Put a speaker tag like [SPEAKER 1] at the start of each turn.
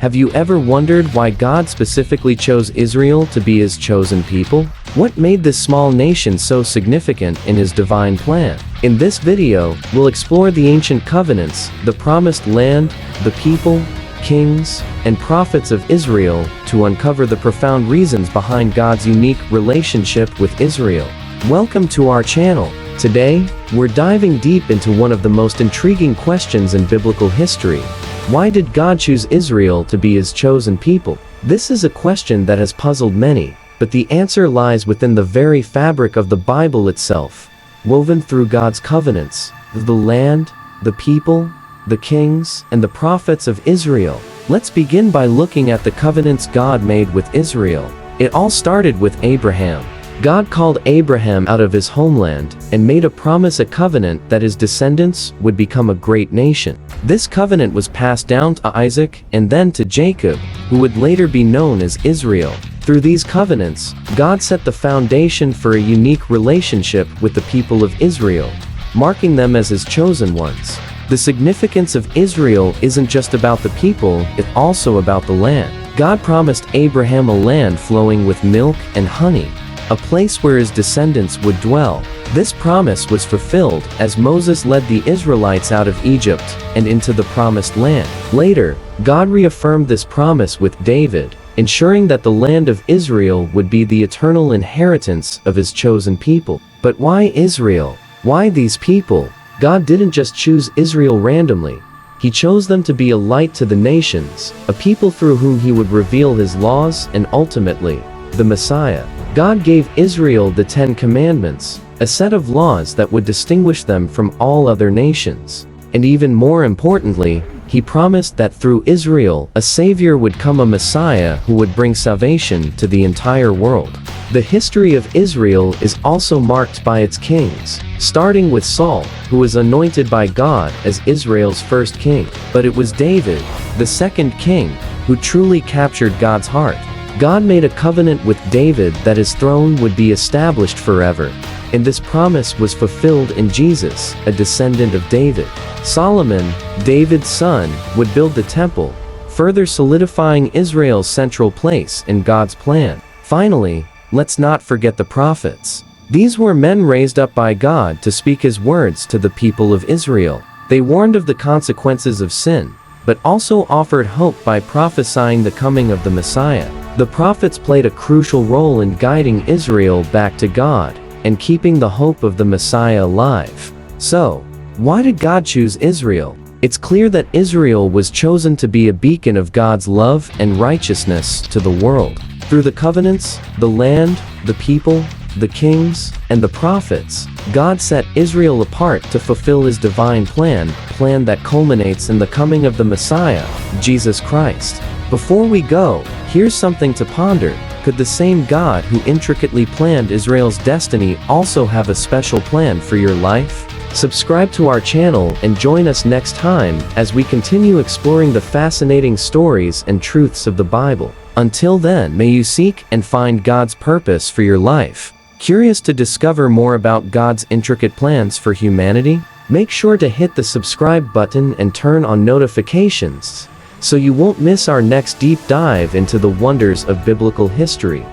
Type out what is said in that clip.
[SPEAKER 1] Have you ever wondered why God specifically chose Israel to be his chosen people? What made this small nation so significant in his divine plan? In this video, we'll explore the ancient covenants, the promised land, the people, kings, and prophets of Israel to uncover the profound reasons behind God's unique relationship with Israel. Welcome to our channel. Today, we're diving deep into one of the most intriguing questions in biblical history. Why did God choose Israel to be his chosen people? This is a question that has puzzled many, but the answer lies within the very fabric of the Bible itself, woven through God's covenants, the land, the people, the kings, and the prophets of Israel. Let's begin by looking at the covenants God made with Israel. It all started with Abraham. God called Abraham out of his homeland and made a promise, a covenant that his descendants would become a great nation. This covenant was passed down to Isaac and then to Jacob, who would later be known as Israel. Through these covenants, God set the foundation for a unique relationship with the people of Israel, marking them as his chosen ones. The significance of Israel isn't just about the people, it's also about the land. God promised Abraham a land flowing with milk and honey, a place where his descendants would dwell. This promise was fulfilled as Moses led the Israelites out of Egypt and into the promised land. Later, God reaffirmed this promise with David, ensuring that the land of Israel would be the eternal inheritance of his chosen people. But why Israel? Why these people? God didn't just choose Israel randomly. He chose them to be a light to the nations, a people through whom he would reveal his laws and ultimately, the Messiah. God gave Israel the 10 Commandments, a set of laws that would distinguish them from all other nations. And even more importantly, he promised that through Israel, a savior would come, a Messiah who would bring salvation to the entire world. The history of Israel is also marked by its kings, starting with Saul, who was anointed by God as Israel's first king. But it was David, the second king, who truly captured God's heart. God made a covenant with David that his throne would be established forever, and this promise was fulfilled in Jesus, a descendant of David. Solomon, David's son, would build the temple, further solidifying Israel's central place in God's plan. Finally, let's not forget the prophets. These were men raised up by God to speak his words to the people of Israel. They warned of the consequences of sin, but also offered hope by prophesying the coming of the Messiah. The prophets played a crucial role in guiding Israel back to God and keeping the hope of the Messiah alive. So, why did God choose Israel? It's clear that Israel was chosen to be a beacon of God's love and righteousness to the world. Through the covenants, the land, the people, the kings, and the prophets, God set Israel apart to fulfill his divine plan that culminates in the coming of the Messiah, Jesus Christ. Before we go, here's something to ponder. Could the same God who intricately planned Israel's destiny also have a special plan for your life? Subscribe to our channel and join us next time as we continue exploring the fascinating stories and truths of the Bible. Until then, may you seek and find God's purpose for your life. Curious to discover more about God's intricate plans for humanity? Make sure to hit the subscribe button and turn on notifications, so you won't miss our next deep dive into the wonders of biblical history.